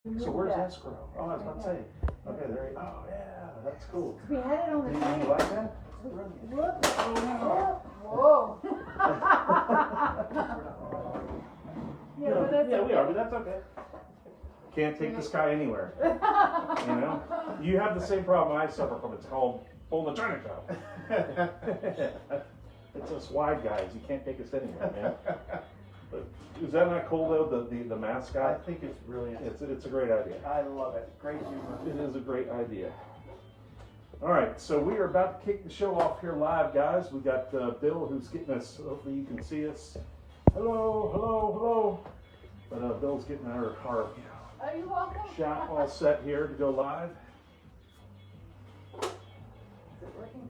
So where's escrow? Oh, I was about to say. Okay, there you go. Oh, yeah, that's cool. We had it on the Do tape. you like that? Look. Whoa. Yeah, we are, but that's okay. Can't take this guy anywhere. You know? You have the same problem I suffer from. It's called holding a China shop. It's us wide guys. You can't take us anywhere, man. But is that not cool though? The mascot. I think it's brilliant. It's a great idea. I love it. Great humor. It is a great idea. All right, so we are about to kick the show off here live, guys. We got Bill, who's getting us. Hopefully you can see us. Hello. But Bill's getting our Are you welcome? shot all set here to go live. Is it working?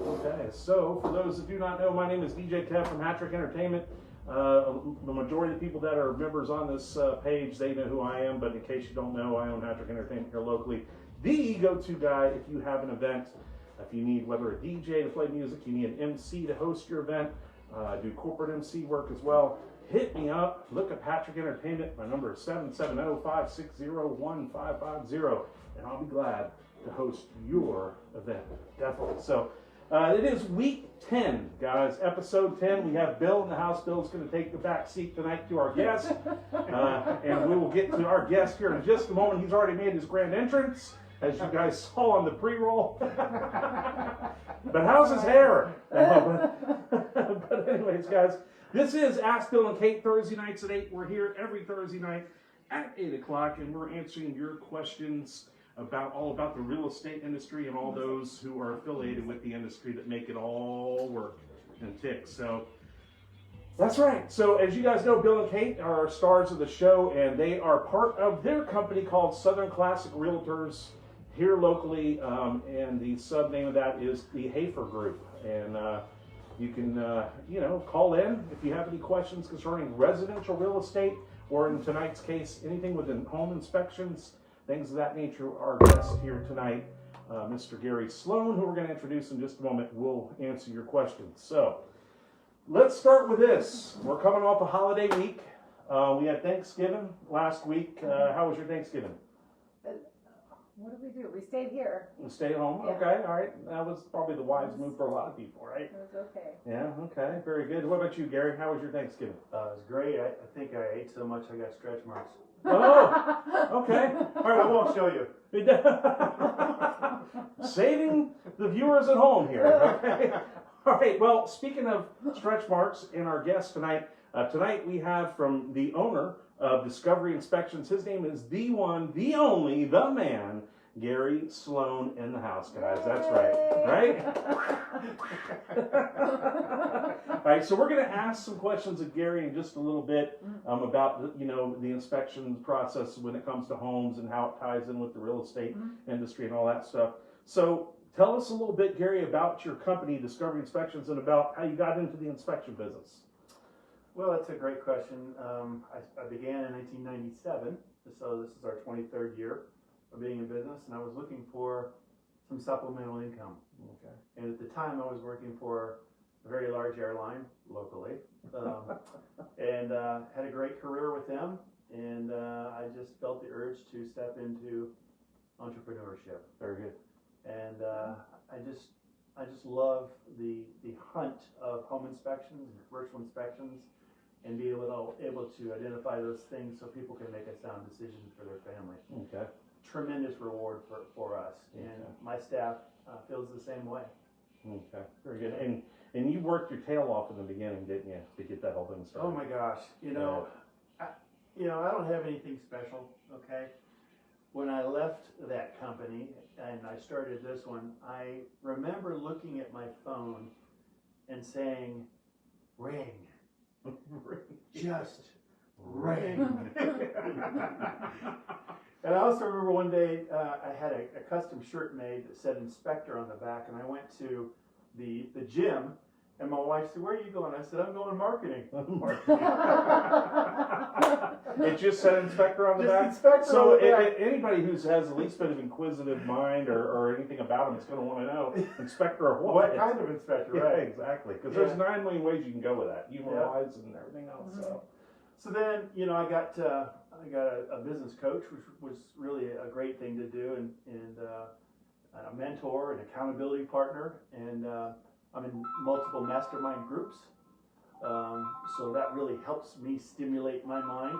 Okay, so for those that do not know, my name is DJ Kev from Hattrick Entertainment. The majority of the people that are members on this page, they know who I am, but in case you don't know, I own Hattrick Entertainment here locally. The go-to guy if you have an event, if you need whether a DJ to play music, you need an MC to host your event, I do corporate MC work as well. Hit me up, look up Hattrick Entertainment. My number is 770-560-1550, and I'll be glad to host your event, definitely. So it is week 10, guys, episode 10. We have Bill in the house. Bill's going to take the back seat tonight to our guest, and we will get to our guest here in just a moment. He's already made his grand entrance, as you guys saw on the pre-roll. But how's his hair? But anyways, guys, this is Ask Bill and Kate, Thursday nights at 8. We're here every Thursday night at 8 o'clock, and we're answering your questions all about the real estate industry and all those who are affiliated with the industry that make it all work and tick. So that's right. So as you guys know, Bill and Kate are our stars of the show, and they are part of their company called Southern Classic Realtors here locally, and the sub name of that is the Hafer Group. And you can call in if you have any questions concerning residential real estate, or in tonight's case, anything within home inspections, things of that nature. Our guest here tonight, Mr. Gary Sloan, who we're going to introduce in just a moment, will answer your questions. So let's start with this. We're coming off a holiday week. We had Thanksgiving last week. How was your Thanksgiving? What did we do? We stayed here. You stayed home? Yeah. Okay, all right. That was probably the wise move for a lot of people, right? It was okay. Yeah, okay, very good. What about you, Gary? How was your Thanksgiving? It was great. I think I ate so much I got stretch marks. Oh, okay. All I right, won't show you. Saving the viewers at home here. Okay. All right. Well, speaking of stretch marks and our guest tonight, tonight we have from the owner of Discovery Inspections. His name is the one, the only, the man, Gary Sloan in the house, guys. That's right. Right? All right, so we're going to ask some questions of Gary in just a little bit about the inspection process when it comes to homes and how it ties in with the real estate industry and all that stuff. So tell us a little bit, Gary, about your company, Discovery Inspections, and about how you got into the inspection business. Well, that's a great question. I began in 1997, so this is our 23rd year of being in business, and I was looking for some supplemental income. Okay. And at the time, I was working for a very large airline locally, and had a great career with them. And I just felt the urge to step into entrepreneurship. Very good. And I just love the hunt of home inspections and commercial inspections, and be able to identify those things so people can make a sound decision for their family. Okay. Tremendous reward for us, and my staff feels the same way. Okay. Very good. And you worked your tail off in the beginning, didn't you, to get that whole thing started? Oh my gosh! I don't have anything special. Okay. When I left that company and I started this one, I remember looking at my phone and saying, "Ring." Just ring. And I also remember one day I had a custom shirt made that said inspector on the back, and I went to the gym, and my wife said, "Where are you going?" I said, "I'm going to marketing." It just said inspector on the back? Inspector so on the back. Anybody who has the least bit of inquisitive mind or anything about him is going to want to know, inspector of what? What kind of inspector, Yeah, right? exactly. Because there's 9 million ways you can go with that, humor-wise and everything else. So then, I got I got a business coach, which was really a great thing to do, and a mentor, an accountability partner, and I'm in multiple mastermind groups. So that really helps me stimulate my mind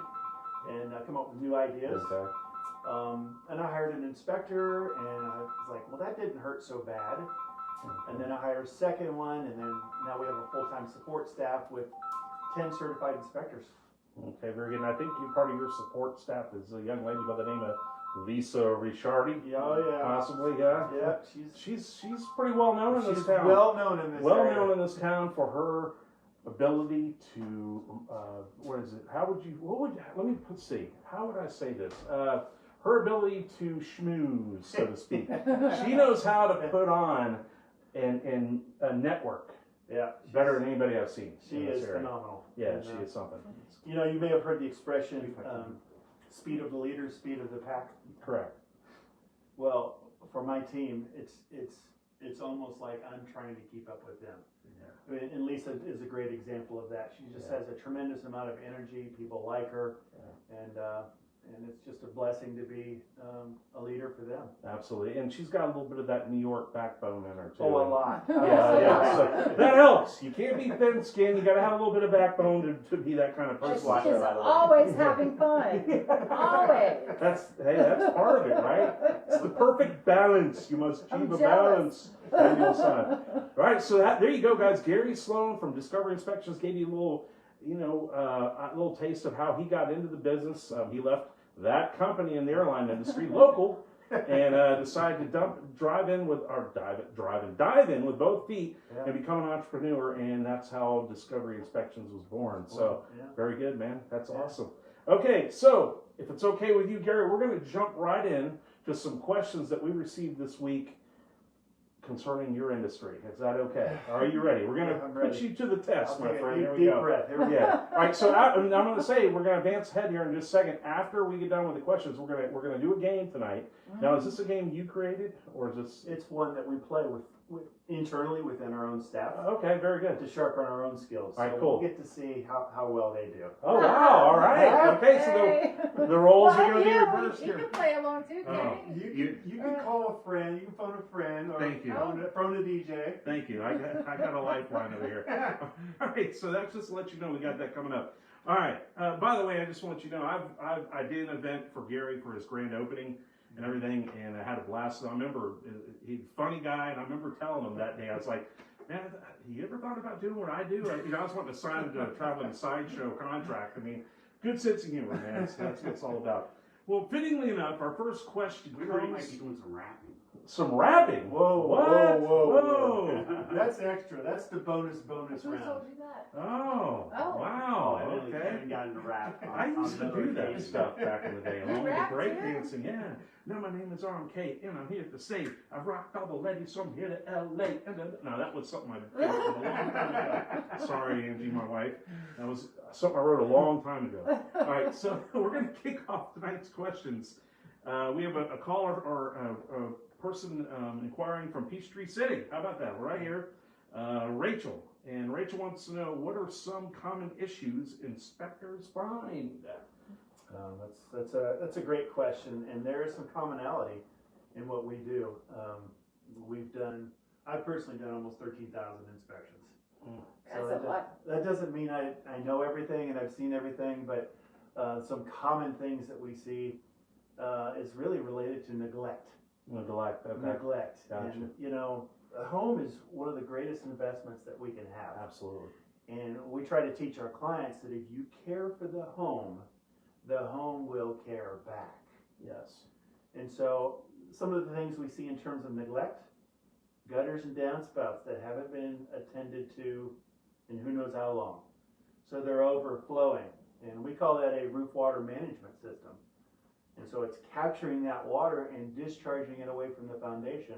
and come up with new ideas. Okay. And I hired an inspector, and I was like, well, that didn't hurt so bad. And then I hired a second one, and then now we have a full-time support staff with 10 certified inspectors. Okay, very good. And I think part of your support staff is a young lady by the name of Lisa Ricciardi. Oh yeah, Possibly, yeah. yeah. She's pretty well known in this She's town. well known in this Well area. known in this town for her ability to what is it? Let's see. How would I say this? Her ability to schmooze, so to speak. She knows how to put on and a network Yeah, better than anybody I've seen. she in this is area. phenomenal. Yeah, And, she is something. You know, you may have heard the expression, "speed of the leader, speed of the pack." Correct. Well, for my team, it's almost like I'm trying to keep up with them. Yeah. And Lisa is a great example of that. She just has a tremendous amount of energy. People like her, and it's just a blessing to be a leader for them. Absolutely. And she's got a little bit of that New York backbone in her too. Oh, a lot. Yeah. So that helps. You can't be thin skinned. You got to have a little bit of backbone to be that kind of She's person. watch her, by the way. always having fun. Always. That's part of it, right? It's the perfect balance. You must achieve I'm a jealous. balance. Daniel son. Right. So there you go, guys. Gary Sloan from Discovery Inspections gave you a little, a little taste of how he got into the business. He left that company in the airline industry, local, and decided to dive in with both feet and become an entrepreneur. And that's how Discovery Inspections was born. So very good, man. That's awesome. Okay, so if it's okay with you, Gary, we're going to jump right in to some questions that we received this week concerning your industry. Is that okay? Are you ready? We're going to put you to the test, my friend. Here we go. Deep breath. Here we go. Yeah. All right. So I'm going to say we're going to advance ahead here in just a second. After we get done with the questions, we're going to do a game tonight. Now, is this a game you created, or is this? It's one that we play with internally within our own staff. Okay. Very good. To sharpen our own skills. All right. So Cool. we'll get to see how well they do. Oh wow! All right. Okay. So the roles are going to be you reversed can here. play along too, Oh. Kenny. You can call a friend. You can phone a friend. Or Thank you. Phone a DJ. Thank you. I got a lifeline over here. All right, so that's just to let you know we got that coming up. All right. By the way, I just want you to know I did an event for Gary for his grand opening and everything, and I had a blast. I remember he's a funny guy, and I remember telling him that day, I was like, man, you ever thought about doing what I do? I was wanting to sign a traveling sideshow contract. I mean, good sense of humor, man. That's what it's all about. Well, fittingly enough, our first question. We might be doing some rapping. Some rapping. Whoa, What? whoa. That's extra. That's the bonus Who round. told you that? Oh, Oh. wow. I really Okay. haven't gotten to rap. I used to do that stuff back in the day, along with the rap break too? dancing. Yeah. Now my name is RMK, and I'm here to say I've rocked all the ladies from here to LA. No, that was something I did a long time ago. Sorry, Angie, my wife. That was something I wrote a long time ago. All right, so we're going to kick off tonight's questions. We have a caller or a person inquiring from Peachtree City. How about that? We're right here. Rachel. And Rachel wants to know, what are some common issues inspectors find? That's a great question, and there is some commonality in what we do. I've personally done almost 13,000 inspections. That's a lot. That doesn't mean I know everything and I've seen everything, but some common things that we see is really related to neglect. Neglect. Okay. Neglect. Gotcha. And, a home is one of the greatest investments that we can have. Absolutely. And we try to teach our clients that if you care for the home will care back. Yes. And so some of the things we see in terms of neglect, gutters and downspouts that haven't been attended to in who knows how long. So they're overflowing. And we call that a roof water management system. And so it's capturing that water and discharging it away from the foundation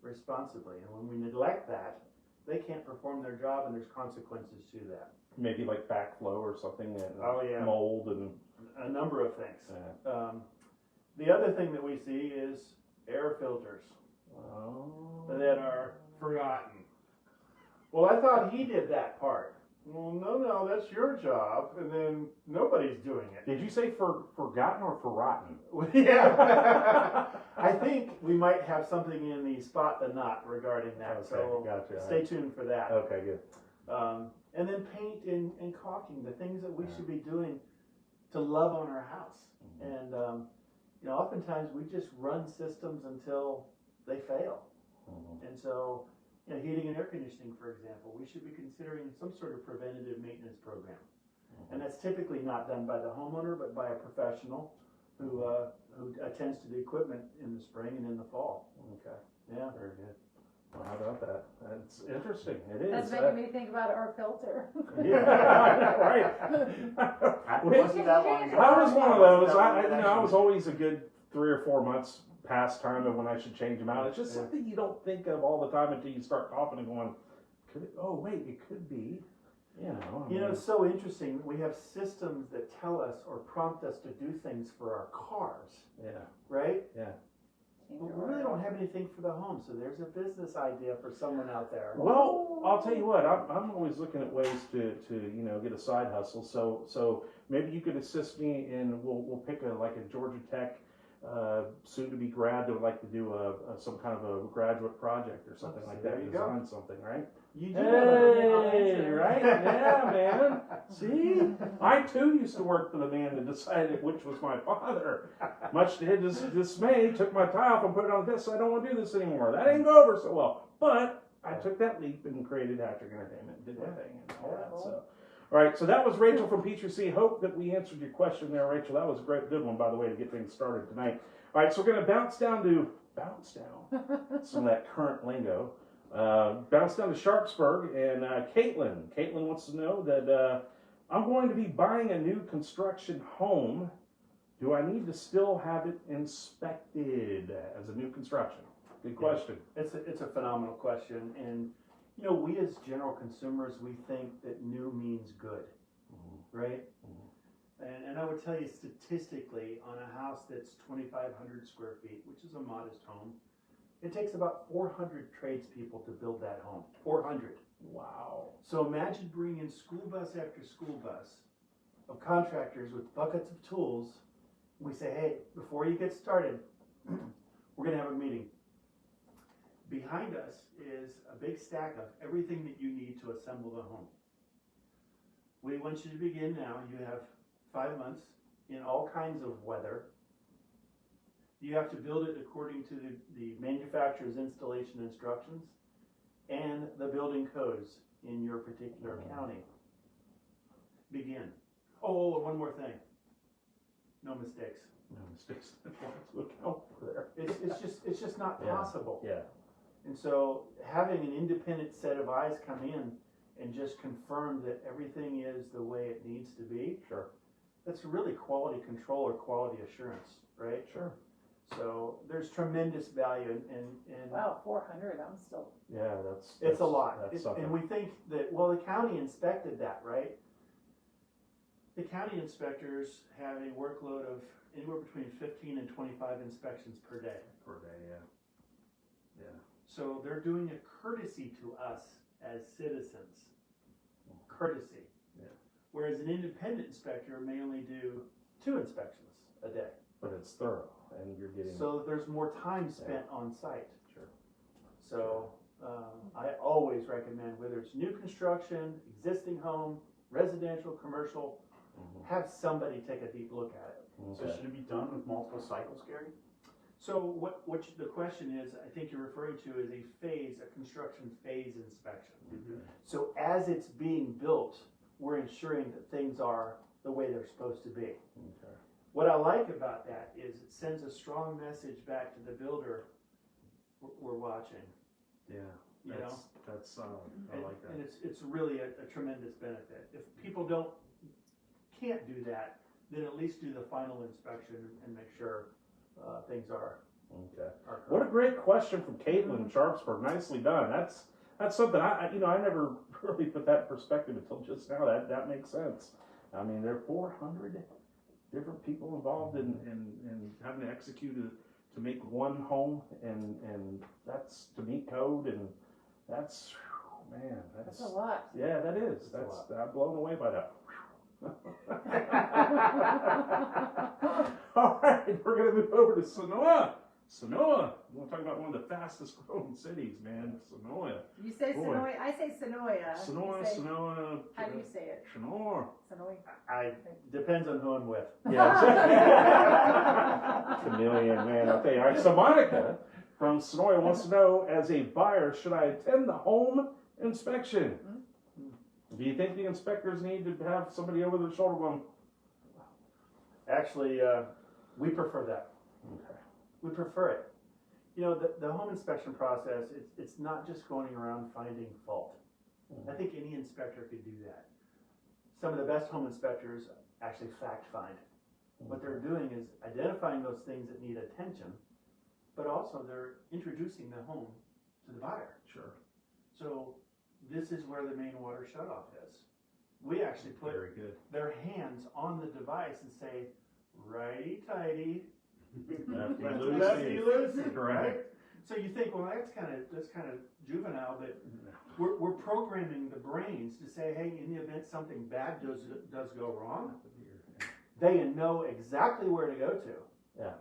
responsibly. And when we neglect that, they can't perform their job, and there's consequences to that. Maybe like backflow or something. Oh, yeah. Mold and A number of things. Yeah. The other thing that we see is air filters that are Forgotten. Well, I thought he did that part. well, no, that's your job, and then nobody's doing it. Did you say forgotten or forgotten? Yeah. I think we might have something in the spot the knot regarding that, Okay, so gotcha. stay tuned for that. Okay, good. And then paint and caulking, the things that we should be doing to love on our house. And, oftentimes we just run systems until they fail. And so, heating and air conditioning, for example, we should be considering some sort of preventative maintenance program. And that's typically not done by the homeowner, but by a professional who attends to the equipment in the spring and in the fall. Okay, Yeah. very good. Well, how about that? That's interesting. It is. That's making me think about our filter. Yeah, right. It Wait, wasn't that long ago. I was one of those. That I actually- was always a good 3 or 4 months past time of when I should change them out. It's just something you don't think of all the time until you start coughing and going, could it, oh wait, it could be. It's so interesting. We have systems that tell us or prompt us to do things for our cars, Yeah, right? yeah. But we really don't have anything for the home, so there's a business idea for someone out there. Well, I'll tell you what. I'm always looking at ways to get a side hustle. So maybe you could assist me in. We'll pick a Georgia Tech soon to be grad that would like to do some kind of a graduate project or something like that. There you go. Design something, right? You do have a Hey, answer. right? Yeah, man. See, I too used to work for the man that decided which was my father. Much to his dismay, took my tie off and put it on this. So I don't want to do this anymore. That didn't go over so well. But I took that leap and created Hattrick Entertainment, and did my thing, and all that. So, all right. So that was Rachel from P3C. Hope that we answered your question there, Rachel. That was a good one, by the way, to get things started tonight. All right. So we're going to bounce down some of that current lingo. Bounce down to Sharpsburg, and Caitlin wants to know that I'm going to be buying a new construction home. Do I need to still have it inspected as a new construction? Good question. It's a phenomenal question, and we as general consumers, we think that new means good, right? And I would tell you statistically, on a house that's 2,500 square feet, which is a modest home, it takes about 400 tradespeople to build that home. 400. Wow. So imagine bringing school bus after school bus of contractors with buckets of tools. We say, hey, before you get started, we're going to have a meeting. Behind us is a big stack of everything that you need to assemble the home. We want you to begin now. You have 5 months in all kinds of weather. You have to build it according to the manufacturer's installation instructions and the building codes in your particular county. Begin. Oh, and one more thing. No mistakes. No mistakes. Look out for there. It's just not possible. Yeah. And so having an independent set of eyes come in and just confirm that everything is the way it needs to be. Sure. That's really quality control or quality assurance, right? Sure. So there's tremendous value in Wow, 400, I'm still. Yeah, it's a lot. That's something. And we think that, well, the county inspected that, right? The county inspectors have a workload of anywhere between 15 and 25 inspections per day. Per day, yeah. Yeah. So they're doing a courtesy to us as citizens. Courtesy. Yeah. Whereas an independent inspector may only do 2 inspections a day. But it's thorough, and you're getting. So there's more time spent on site. Sure. So I always recommend, whether it's new construction, existing home, residential, commercial, have somebody take a deep look at it. So should it be done with multiple cycles, Gary? So what the question is, I think you're referring to, is a construction phase inspection. So as it's being built, we're ensuring that things are the way they're supposed to be. Okay. What I like about that is it sends a strong message back to the builder. We're watching. Yeah. You know? That's solid. I like that. And it's really a tremendous benefit. If people can't do that, then at least do the final inspection and make sure things are Okay. correct. What a great question from Caitlin Sharpsburg. Nicely done. That's something I never really put that in perspective until just now. That makes sense. I mean, there are 400 different people involved in having to execute to make one home, and that's to meet code, and that's man, That's a lot. yeah, that is. That's a That's I'm blown away by that. All right, we're gonna move over to Sonoa. Sonoa. We're talking about one of the fastest growing cities, man. Sonoa. You say Boy. Sonoya, I say Sonoya. Sonoa, You say- Sonoa. How do you say it? Sonoa. Sonoya. Depends on who I'm with. Yeah. Chameleon, man. Okay, all right. So Monica from Sonoya wants to know, as a buyer, should I attend the home inspection? Do you think the inspectors need to have somebody over their shoulder going, Actually, we prefer that. okay. We prefer it. You know, the home inspection process, it's not just going around finding fault. I think any inspector could do that. Some of the best home inspectors actually fact find. What they're doing is identifying those things that need attention, but also they're introducing the home to the buyer. Sure. So this is where the main water shutoff is. We actually put Very good. their hands on the device and say, righty tighty, Lefty lefty loosey, Correct. right? So you think, well, that's kind of juvenile, but we're programming the brains to say, hey, in the event something bad does go wrong, they know exactly where to go to. Yeah.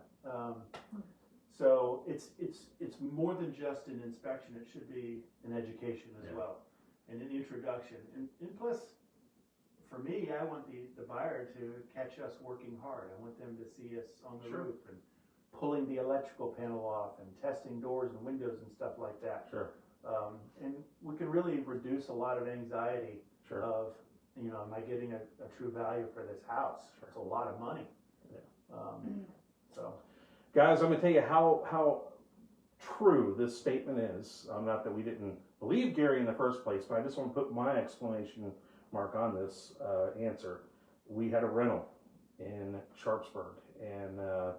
So it's more than just an inspection. It should be an education as Yeah. well, and an introduction. And plus, for me, I want the buyer to catch us working hard. I want them to see us on the Sure. roof and pulling the electrical panel off and testing doors and windows and stuff like that. Sure. And we can really reduce a lot of anxiety Sure. of, you know, am I getting a true value for this house? Sure. It's a lot of money. Yeah. So. Guys, I'm going to tell you how true this statement is. Not that we didn't believe Gary in the first place, but I just want to put my exclamation mark on this answer. We had a rental in Sharpsburg, and the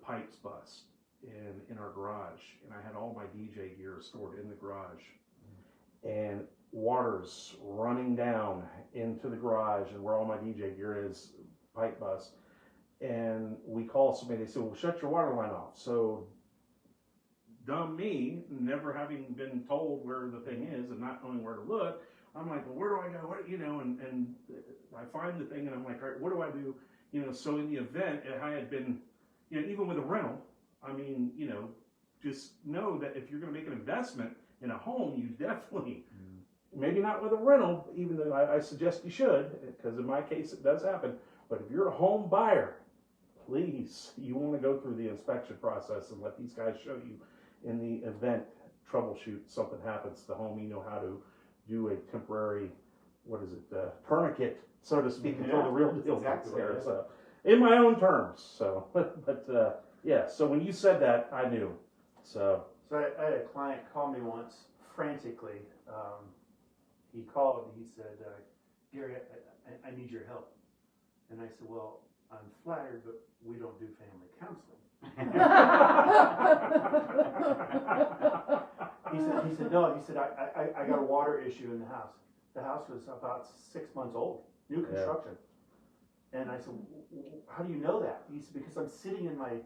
pipes bust in our garage, and I had all my DJ gear stored in the garage, and water's running down into the garage, and where all my DJ gear is, pipe bust. And we call somebody, they said, well, shut your water line off. So dumb me, never having been told where the thing is and not knowing where to look, I'm like, well, where do I go? What, you know, and I find the thing and I'm like, all right, what do I do? You know, so in the event, if I had been, you know, even with a rental, I mean, you know, just know that if you're going to make an investment in a home, you definitely, maybe not with a rental, even though I suggest you should, because in my case it does happen, but if you're a home buyer, please, you want to go through the inspection process and let these guys show you in the event troubleshoot, something happens to the home, you know how to do a temporary, tourniquet, so to speak, until the real deal gets exactly there. So, in my own terms. So, but yeah, so when you said that, I knew. So I had a client call me once frantically. He called and he said, Gary, I need your help. And I said, well, I'm flattered, but we don't do family counseling. He said, no, he said, I got a water issue in the house. The house was about 6 months old, new construction. And I said, how do you know that? He said, because I'm sitting in my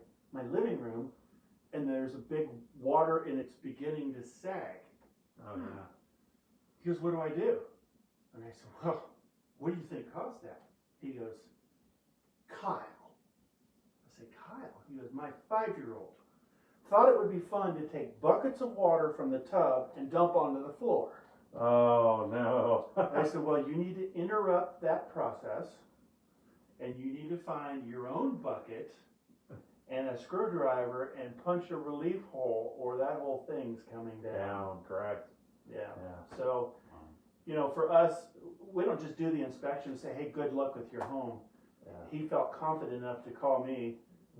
living room and there's a big water and it's beginning to sag. oh yeah. He goes, what do I do? And I said, well, what do you think caused that? He goes, Kyle. I said, Kyle? He goes, my 5-year-old thought it would be fun to take buckets of water from the tub and dump onto the floor. Oh no. I said, well, you need to interrupt that process and you need to find your own bucket and a screwdriver and punch a relief hole or that whole thing's coming down. Correct. Yeah. Yeah. So, you know, for us, we don't just do the inspection and say, hey, good luck with your home. Yeah. He felt confident enough to call me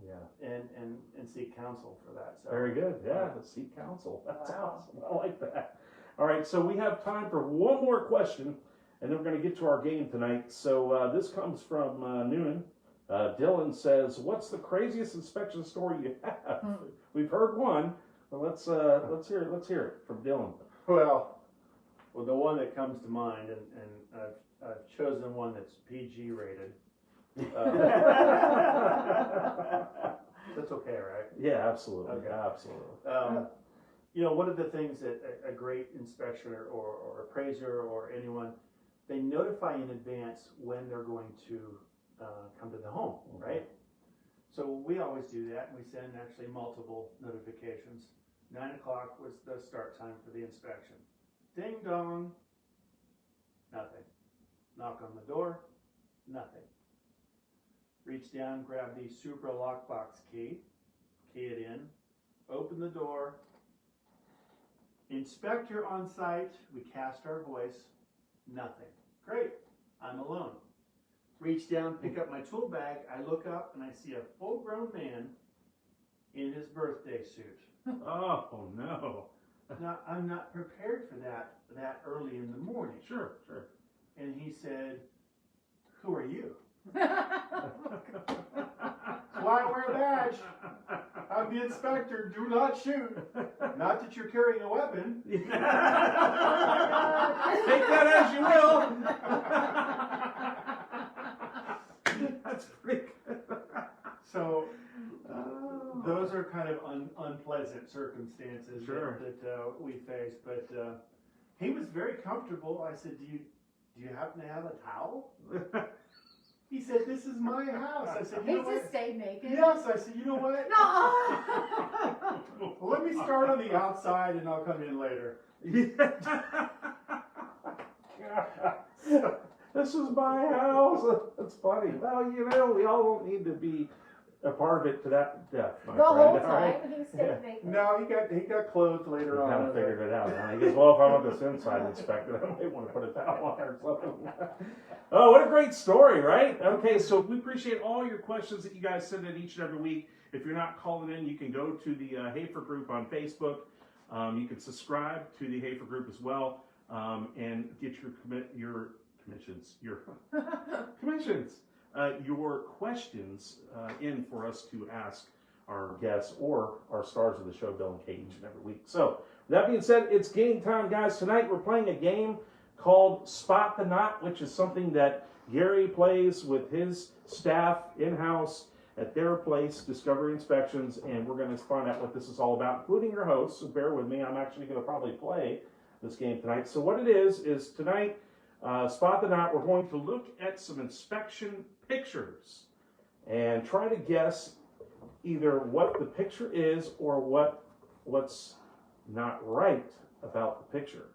Yeah. and seek counsel for that. So Very good. Yeah, the seat council. That's Wow. awesome. I like that. All right, so we have time for one more question, and then we're going to get to our game tonight. So this comes from Noonan. Dylan says, "What's the craziest inspection story you have?" We've heard one, but let's hear it. Let's hear it from Dylan. Well, the one that comes to mind, and I've chosen one that's PG rated. That's okay, right? Yeah, absolutely. Okay. Absolutely. you know, one of the things that a great inspector or appraiser or anyone, they notify in advance when they're going to come to the home, right? So we always do that, and we send actually multiple notifications. 9 o'clock was the start time for the inspection. Ding dong, nothing. Knock on the door, nothing. Reach down, grab the Supra lockbox key it in, open the door. Inspector on site, we cast our voice, nothing. Great, I'm alone. Reach down, pick up my tool bag, I look up and I see a full-grown man in his birthday suit. Oh, no. Now, I'm not prepared for that early in the morning. Sure. And he said, "Who are you?" Why wear a badge? I'm the inspector, do not shoot. Not that you're carrying a weapon. Take that as you will. That's pretty good. So, those are kind of unpleasant circumstances Sure. that we face. But he was very comfortable. I said, do you happen to have a towel? He said, "This is my house." I said, He "You know just what?" stayed naked. Yes, I said, "You know what? No. Well, let me start on the outside and I'll come in later." This is my house. That's funny. Well, you know, we all don't need to be a part of it to that depth, my The friend. whole all right? time he stayed naked. No, he got clothed He later on. kind of figured it out. Huh? He goes, well, if I want this inside inspected, I might want to put a towel on or something. Oh, what a great story, right? Okay, so we appreciate all your questions that you guys send in each and every week. If you're not calling in, you can go to the Hafer group on Facebook. You can subscribe to the Hafer group as well, and get your commissions, your questions in for us to ask our guests or our stars of the show, Bill and Kate, each and every week. So, that being said, it's game time, guys. Tonight we're playing a game called Spot the Knot, which is something that Gary plays with his staff in-house at their place, Discovery Inspections, and we're going to find out what this is all about, including your host. So bear with me. I'm actually going to probably play this game tonight. So what it is tonight, Spot the Knot, we're going to look at some inspection pictures and try to guess either what the picture is or what's not right about the picture.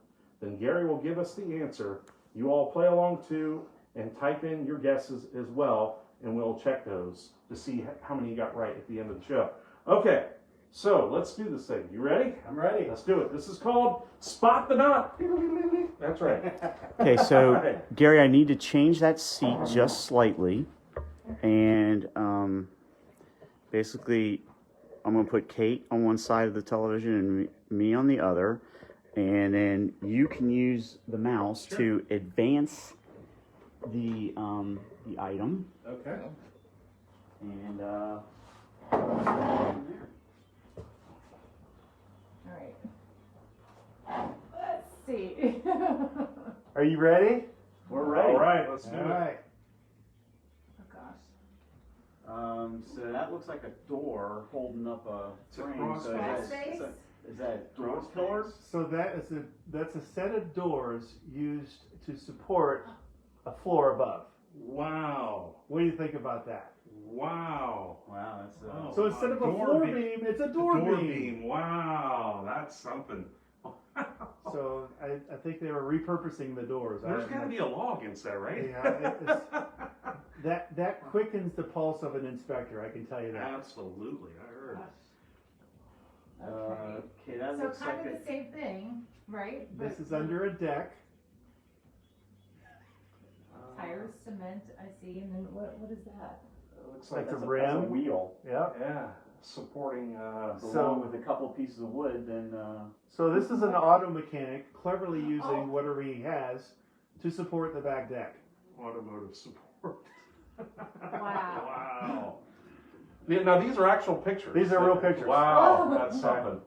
Then Gary will give us the answer. You all play along too and type in your guesses as well, and we'll check those to see how many you got right at the end of the show. Okay, so let's do this thing. You ready? I'm ready. Let's do it. This is called Spot the Knot. That's right. Okay, so Gary, I need to change that seat just slightly, and basically, I'm going to put Kate on one side of the television and me on the other, and then you can use the mouse to advance the item. Okay. And All right. Let's see. Are you ready? we're ready. All right, let's do All it. right. Oh gosh. So that looks like a door holding up a It's a frame. cross So Cross is space? that door Cross pillars? So that's a set of doors used to support a floor above. Wow. What do you think about that? Wow. Wow, that's Oh. So instead of a Door floor beam. beam, it's a door beam. Wow, that's something. So I think they were repurposing the doors. I There's don't got to know. be a law against that, right? Yeah, that quickens the pulse of an inspector. I can tell you that. Absolutely, I heard. Okay, that So looks kind like of the same thing, right? This But is under a deck. tires, cement, I see, and then what is that? It looks Like like the that's rim. a wheel. Yeah. yeah, supporting. Along with a couple pieces of wood, then So this is an auto mechanic cleverly using Oh. whatever he has to support the back deck. automotive support. Wow. Wow. Yeah, now these are actual pictures. These are real pictures. Wow, Oh. that's something.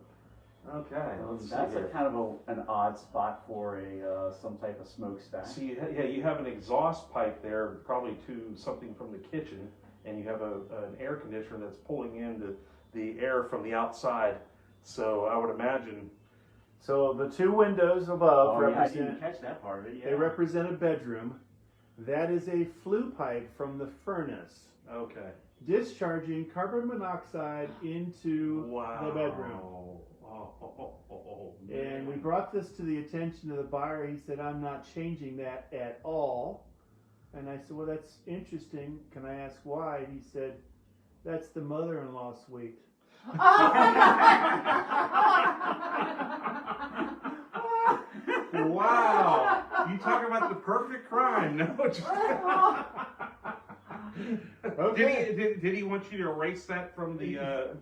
Okay, let's that's see a here. kind of an odd spot for a some type of smokestack. So you have an exhaust pipe there, probably to something from the kitchen, and you have an air conditioner that's pulling in the air from the outside So I would imagine. So the two windows above Oh, yeah, I represent didn't catch that part of it. Yeah. they represent a bedroom. That is a flue pipe from the furnace Okay. discharging carbon monoxide into Wow. the bedroom. And we brought this to the attention of the buyer. He said, "I'm not changing that at all." And I said, "Well, that's interesting. Can I ask why?" He said, "That's the mother-in-law suite." Oh my God. Wow. You talk about the perfect crime. No, just. Okay. Did he want you to erase that from the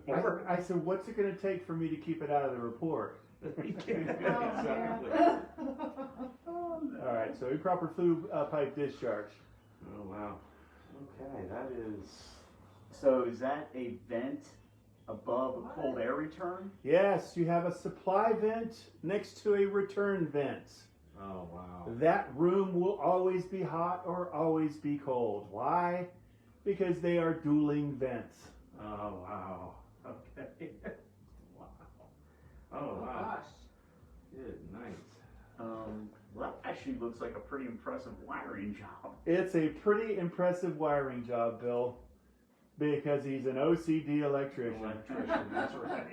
board? I said, "What's it going to take for me to keep it out of the report?" Exactly. Oh, All right, so improper flue pipe discharge. Oh wow. Okay, that is. So is that a vent above a cold air return? Yes, you have a supply vent next to a return vent. Oh wow. That room will always be hot or always be cold. Why? Because they are dueling vents. Oh wow. Okay. Wow. Oh oh wow. gosh. Good night. Well, that actually looks like a pretty impressive wiring job. It's a pretty impressive wiring job, Bill, because he's an OCD electrician. Electrician. That's right.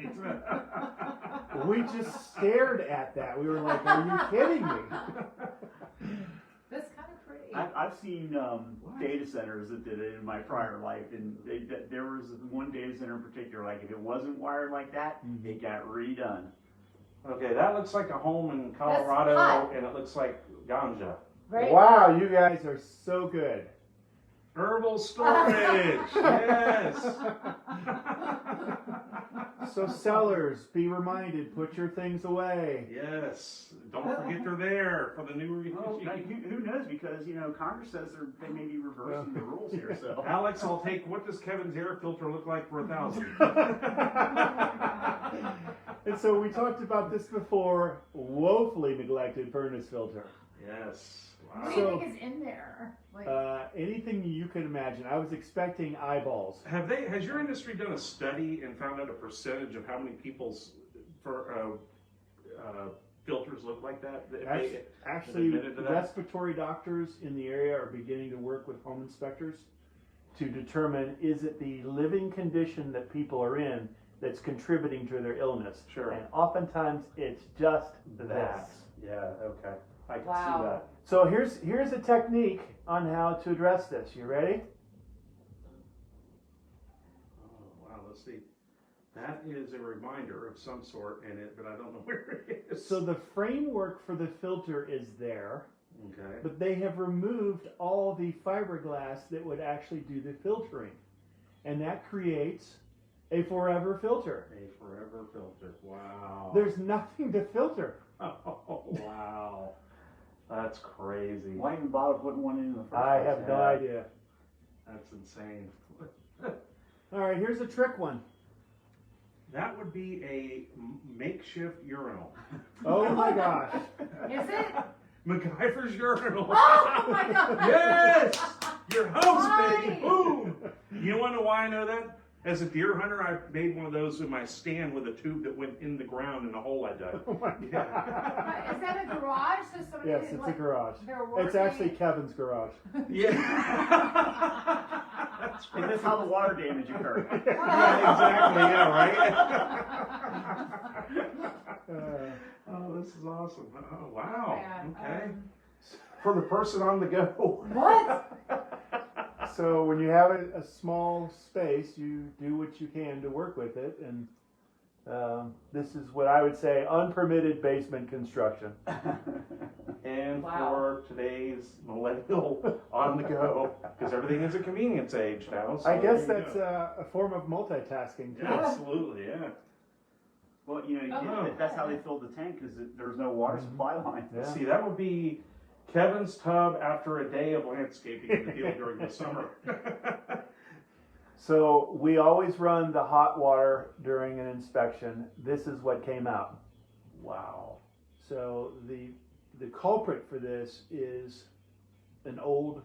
We just stared at that. We were like, "Are you kidding me?" That's kind of pretty. I've seen data centers that did it in my prior life, and there was one data center in particular, like if it wasn't wired like that, it got redone. Okay, that looks like a home in Colorado, hot. and it looks like ganja. Right? Wow, you guys are so good. Herbal storage. Yes. So sellers, be reminded, put your things away. Yes. Don't forget they're there for the new Well, regime. who knows? Because Congress says they may be reversing the rules here. So Alex, I'll take. What does Kevin's air filter look like for 1,000? And so we talked about this before, woefully neglected furnace filter. Yes. What Wow. do you think is in there? Like, Anything you can imagine. I was expecting eyeballs. Has your industry done a study and found out a percentage of how many people's filters look like that? If they- Actually, admitted to that? respiratory doctors in the area are beginning to work with home inspectors to determine, is it the living condition that people are in that's contributing to their illness? Sure. And oftentimes it's just That. this. Yeah. Okay. I can Wow. see that. So here's a technique on how to address this. You ready? Oh, wow. Let's see. That is a reminder of some sort in it, but I don't know where it is. So the framework for the filter is there, Okay. but they have removed all the fiberglass that would actually do the filtering. And that creates a forever filter. A forever filter. Wow. There's nothing to filter. Oh, wow. That's crazy. why even bother putting one in the first I place? have no idea. That's insane. All right, here's a trick one. That would be a makeshift urinal. Oh my gosh. is it? MacGyver's urinal. Oh my God. Yes! Your house, baby. Right. Boom! You want to know why I know that? As a deer hunter, I made one of those in my stand with a tube that went in the ground in a hole I dug. Oh my But god. is that a garage? So somebody Yes, it's a garage. They're It's working? actually Kevin's garage. Yeah. That's And that's how the water damage occurred. Yeah, exactly. Yeah, right. Oh, this is awesome. Oh, wow. Man, Okay. For the person on the go. What? So when you have a small space, you do what you can to work with it, and this is what I would say unpermitted basement construction. And Wow. for today's millennial on the go, because everything is a convenience age now. So I guess there you that's go. a form of multitasking too. Yeah, absolutely, yeah. Well, Oh. that's how they filled the tank because there's no water supply line. Yeah. See, that would be Kevin's tub after a day of landscaping in the field during the summer. So we always run the hot water during an inspection. This is what came out. Wow. So the culprit for this is an old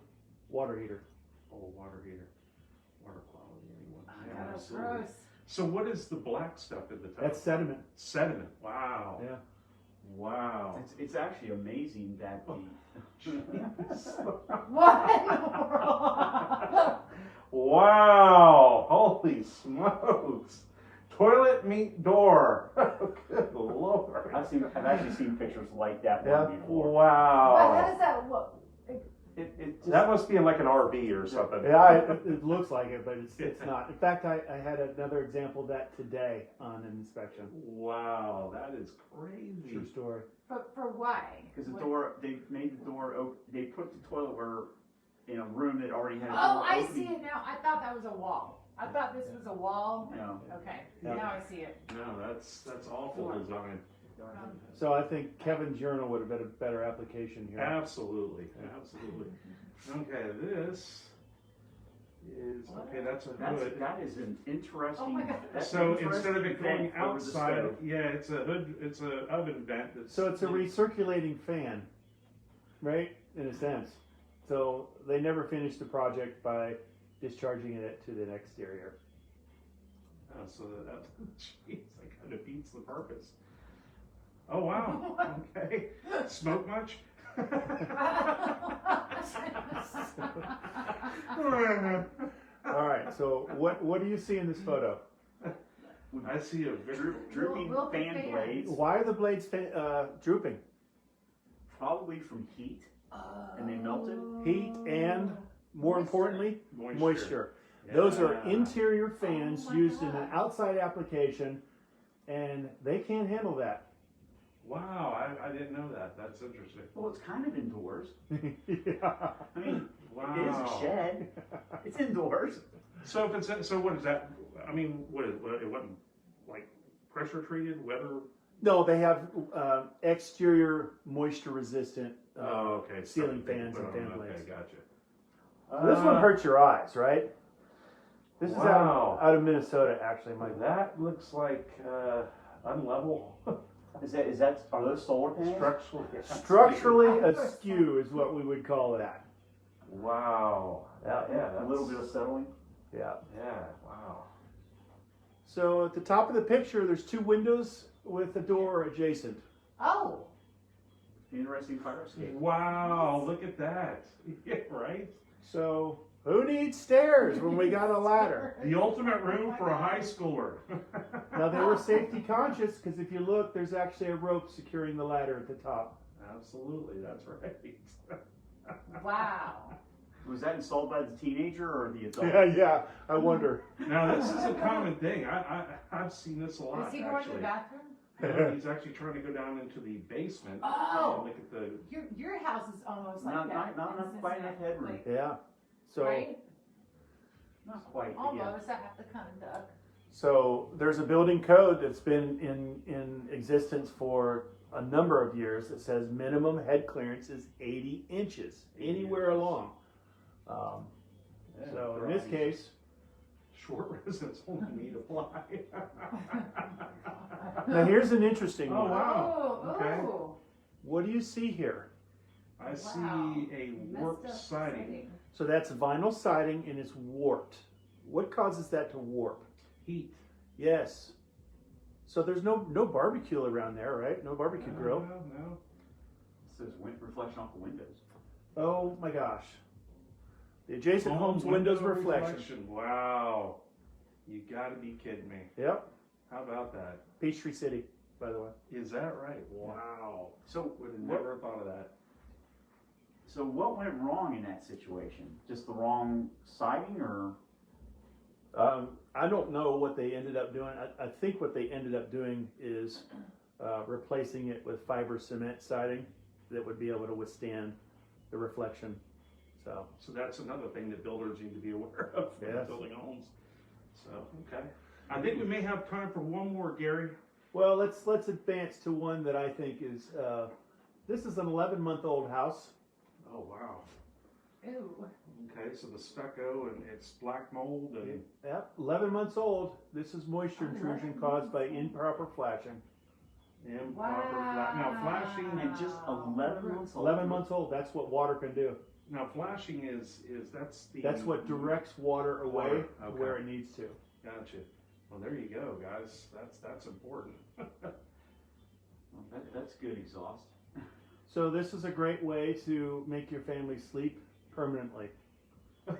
water heater. Oh, water heater. Water quality, anyone? Oh, Yeah, that's absolutely. gross. So what is the black stuff in the tub? That's sediment. Sediment. Wow. Yeah. Wow. It's actually amazing that the What in the world? Wow. Holy smokes. Toilet meet door. Good Lord. I've actually seen pictures like that Yeah. one before. But how Wow. does that look? It just, That must be in like an RV or something. Yeah, it looks like it, but it's not. In fact, I had another example of that today on an inspection. Wow, that is crazy. True story. But for why? because the What- door, they made the door open. They put the toilet where in a room that already had a Oh, door I opening. see it now. I thought that was a wall. I thought this was a wall. No. Okay, Yeah. now I see it. No, that's awful design. So I think Kevin's urinal would have been a better application here. Absolutely, absolutely. Okay, this is okay. That's a hood. That is an interesting. Oh my God. that's So an instead of it interesting going vent over the outside, stove. yeah, it's a hood. It's a oven vent. That's, So it's a recirculating fan, right? In a sense. So they never finished the project by discharging it to the exterior. Oh, so that jeez, that kind of beats the purpose. Oh wow. Okay. Smoke much? All right. So what do you see in this photo? I see a very Drooping Wilted fan fan. blades, Why are the blades drooping? probably from heat. And they melted? Heat and, more Moisture. importantly, moisture. moisture. Those are Yeah. interior fans Oh my used in an God. outside application, and they can't handle that. Wow, I didn't know that. That's interesting. Well, it's kind of indoors. Yeah. I mean, Wow. it is a shed. It's indoors. So if it's so, what is that? I mean, what is it? Wasn't like pressure treated, weather? No, they have exterior moisture resistant. Oh, okay. Ceiling Stuff they fans put and on. fan blades. Okay, gotcha. This one hurts your eyes, right? This is Wow. out of Minnesota, actually. That looks like unlevel. Is that are those solar panels? Structurally askew is what we would call that. Wow. Yeah, A little bit of settling. Yeah. Yeah. Wow. So at the top of the picture, there's two windows with a door adjacent. Oh, Interesting fire escape. Wow. Look at that. Yeah, right. So who needs stairs when we got a ladder? The ultimate room for a high schooler. Now they were safety conscious because if you look, there's actually a rope securing the ladder at the top. Absolutely. That's right. wow. Was that installed by the teenager or the adult? Yeah. I wonder. Now this is a common thing. I've seen this a lot. Is he going to the actually. bathroom? Yeah, he's actually trying to go down into the basement Oh. and look at the. Your house is almost like Not that. not Isn't quite it? enough headroom. Like, Yeah. So right? Not quite. But yeah. Almost. I have to kind of duck. So there's a building code that's been in existence for a number of years that says minimum head clearance is 80 inches anywhere along. So in this case, Short residents only need apply. now here's an interesting Oh, one. wow. Oh, Okay. oh. What do you see here? I Wow. see a Messed warped up siding. So that's vinyl siding and it's warped. What causes that to warp? Heat. Yes. So there's no barbecue around there, right? No barbecue grill. No. It says wind reflection off the windows. Oh my gosh. The adjacent home's windows reflection. Wow. You gotta be kidding me. Yep. How about that? Peachtree City, by the way. Is that right? Wow. So Would have what, never thought of that. so what went wrong in that situation? Just the wrong siding, or I don't know what they ended up doing. I think what they ended up doing is replacing it with fiber cement siding that would be able to withstand the reflection. So So that's another thing that builders need to be aware of when Yes. building homes. So okay. I think we may have time for one more, Gary. well, let's advance to one that I think is this is an 11-month-old house. Oh wow. Ew. Okay, so the stucco and it's black mold and Yep, 11 months old. This is moisture intrusion caused by improper flashing. improper now flashing and just 11 months old. 11 months old. That's what water can do. now flashing is that's the That's what directs water away Water, to okay. where it needs to. Gotcha. Well, there you go, guys. That's important. That's good exhaust. So this is a great way to make your family sleep permanently. Jeez.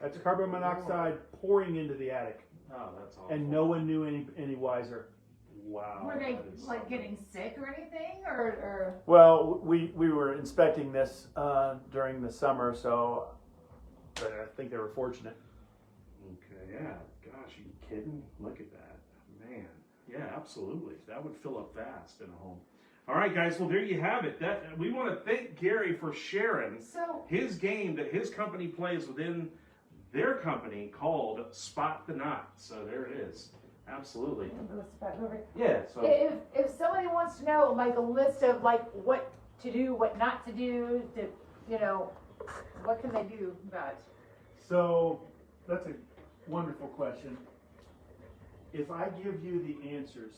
That's carbon monoxide pouring into the attic, Oh, that's awful. and no one knew any wiser. Wow. Were they that is like something. getting sick or anything, or? Well, we were inspecting this during the summer, so I think they were fortunate. Okay, yeah. Gosh, are you kidding? Look at that. Man. Yeah, absolutely. That would fill up fast in a home. All right, guys. Well, there you have it. That we want to thank Gary for sharing So his game that his company plays within their company called Spot the Knot. So there it is. Absolutely. let's back over. Yeah. So If somebody wants to know like a list of like what to do, what not to do, what can they do about it? So that's a wonderful question. If I give you the answers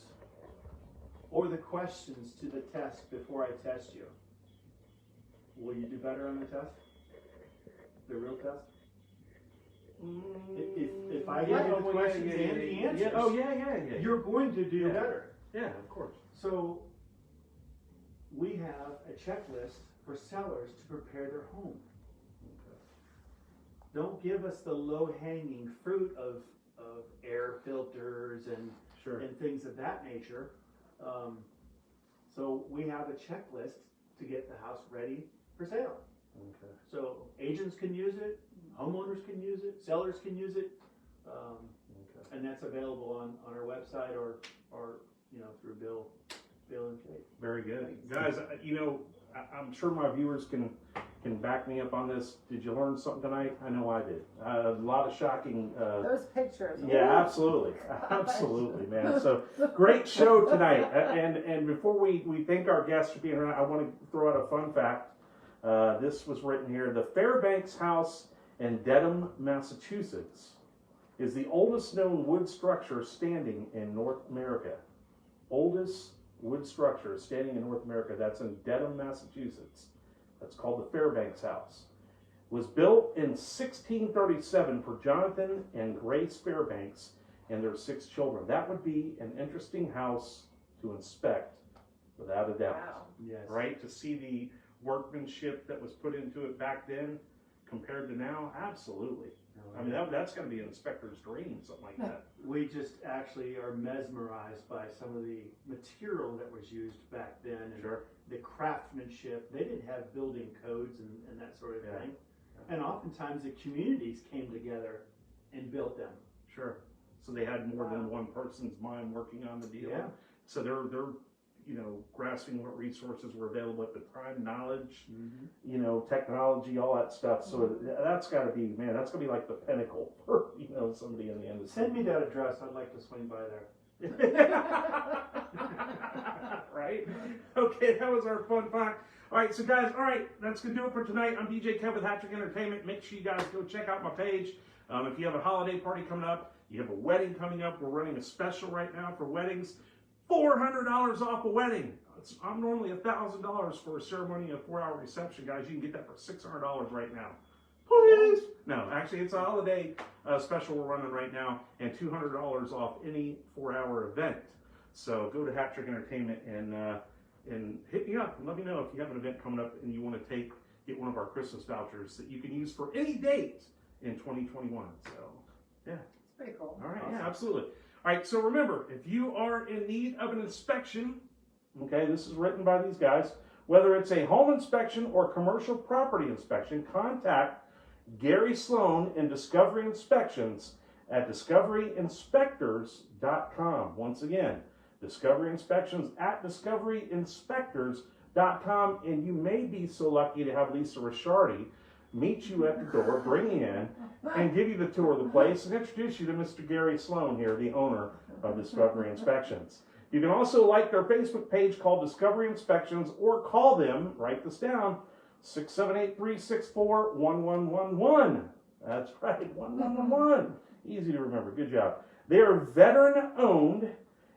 or the questions to the test before I test you, will you do better on the test? The real test? If I give you the questions and the answers, Yeah. Oh, yeah. you're going to do Yeah. better. Yeah, of course. So we have a checklist for sellers to prepare their home. Don't give us the low-hanging fruit of air filters and Sure. things of that nature. So we have a checklist to get the house ready for sale. Okay. So agents can use it, homeowners can use it, sellers can use it, Okay. and that's available on our website or through Bill and Kate. Very good, guys. I'm sure my viewers can back me up on this. Did you learn something tonight? I know I did. A lot of shocking. Those pictures. Yeah, absolutely, absolutely, man. So great show tonight. And before we thank our guests for being here, I want to throw out a fun fact. This was written here: the Fairbanks House in Dedham, Massachusetts, is the oldest known wood structure standing in North America. Oldest wood structure standing in North America. That's in Dedham, Massachusetts. That's called the Fairbanks House. Was built in 1637 for Jonathan and Grace Fairbanks and their 6 children. That would be an interesting house to inspect, without a doubt. Wow. Yes. Right? To see the workmanship that was put into it back then compared to now, absolutely. I mean, that's going to be an inspector's dream, something like that. We just actually are mesmerized by some of the material that was used back then and Sure. the craftsmanship. They didn't have building codes and that sort of Yeah. thing. And oftentimes the communities came together and built them. Sure. So they had more than one person's mind working on the deal. Yeah. So they're grasping what resources were available at the time, knowledge, technology, all that stuff. So that's got to be, man, that's going to be like the pinnacle for, somebody in the industry. Send me that address. I'd like to swing by there. Right? Okay, that was our fun fact. All right, so guys, that's going to do it for tonight. I'm DJ Kev with Hattrick Entertainment. Make sure you guys go check out my page. If you have a holiday party coming up, you have a wedding coming up, we're running a special right now for weddings. $400 off a wedding. I'm normally $1,000 for a ceremony and a 4-hour reception, guys. You can get that for $600 right now. Please. No, actually, it's a holiday special we're running right now, and $200 off any 4-hour event. So go to Hattrick Entertainment and hit me up and let me know if you have an event coming up and you want to get one of our Christmas vouchers that you can use for any date in 2021. So, yeah. It's pretty cool. All right, Awesome. yeah, absolutely. All right, so remember, if you are in need of an inspection, okay, this is written by these guys, whether it's a home inspection or commercial property inspection, contact Gary Sloan in Discovery Inspections at discoveryinspectors.com. Once again, Discovery Inspections at discoveryinspectors.com, and you may be so lucky to have Lisa Ricciardi meet you at the door, bring you in, and give you the tour of the place and introduce you to Mr. Gary Sloan here, the owner of Discovery Inspections. You can also like their Facebook page called Discovery Inspections or call them, write this down, 678-364-1111. That's right, 1111. Easy to remember, good job. They are veteran owned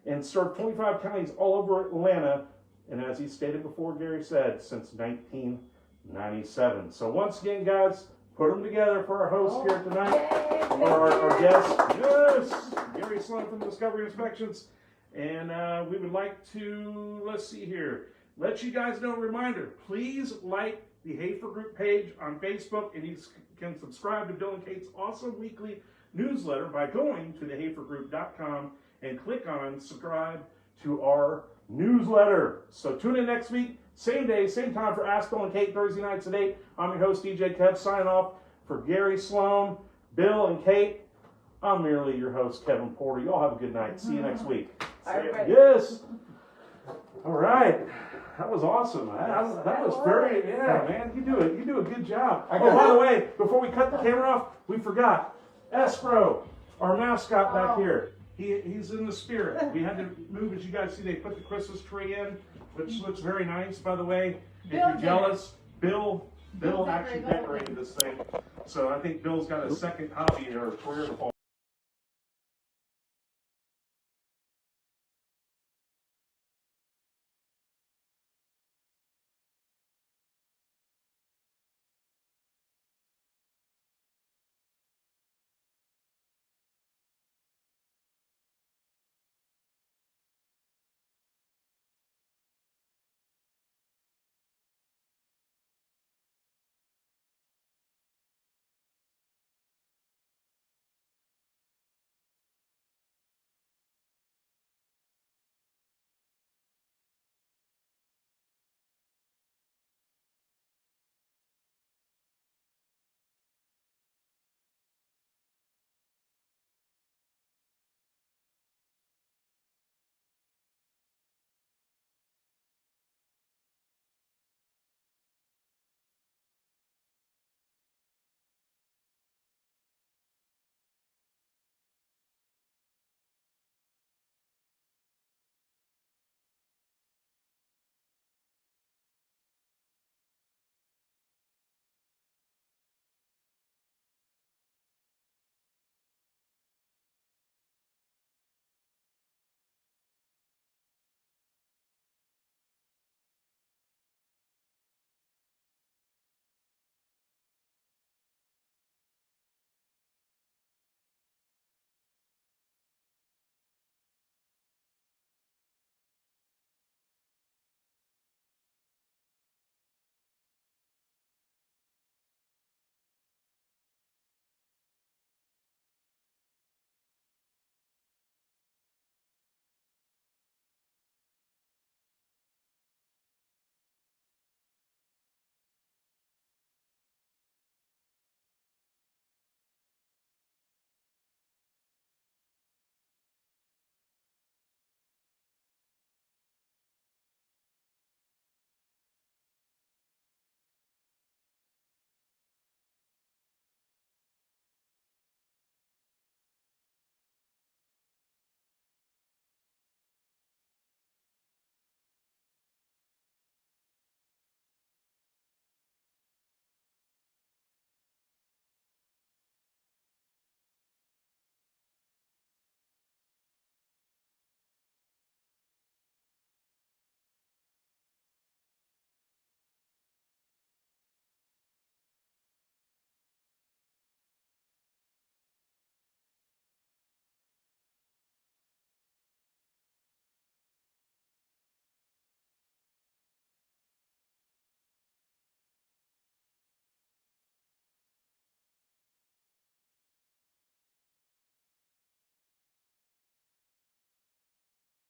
and serve 25 counties all over Atlanta, and as he stated before, Gary said, since 1997. So once again, guys, put them together for our host here tonight. Yay, thank Or our you. guest, yes, Gary Sloan from Discovery Inspections. And we would like to, let's see here, let you guys know, reminder, please like the Hafer Group page on Facebook, and you can subscribe to Bill and Kate's awesome weekly newsletter by going to thehafergroup.com and click on subscribe to our newsletter. So tune in next week, same day, same time for Ask Bill and Kate, Thursday nights at 8. I'm your host, DJ Kev, signing off for Gary Sloan, Bill, and Kate. I'm merely your host, Kevin Porter. Y'all have a good night. See you next week. All right. Yes. All right. That was awesome. That was very, yeah, man. You do a good job. Oh, by the way, before we cut the camera off, we forgot Espro, our mascot back here. He's in the spirit. We had to move, as you guys see, they put the Christmas tree in, which looks very nice, by the way. If Bill you're did. jealous, Bill Bill actually decorated decorated this thing. So I think Bill's got a second hobby or career to follow.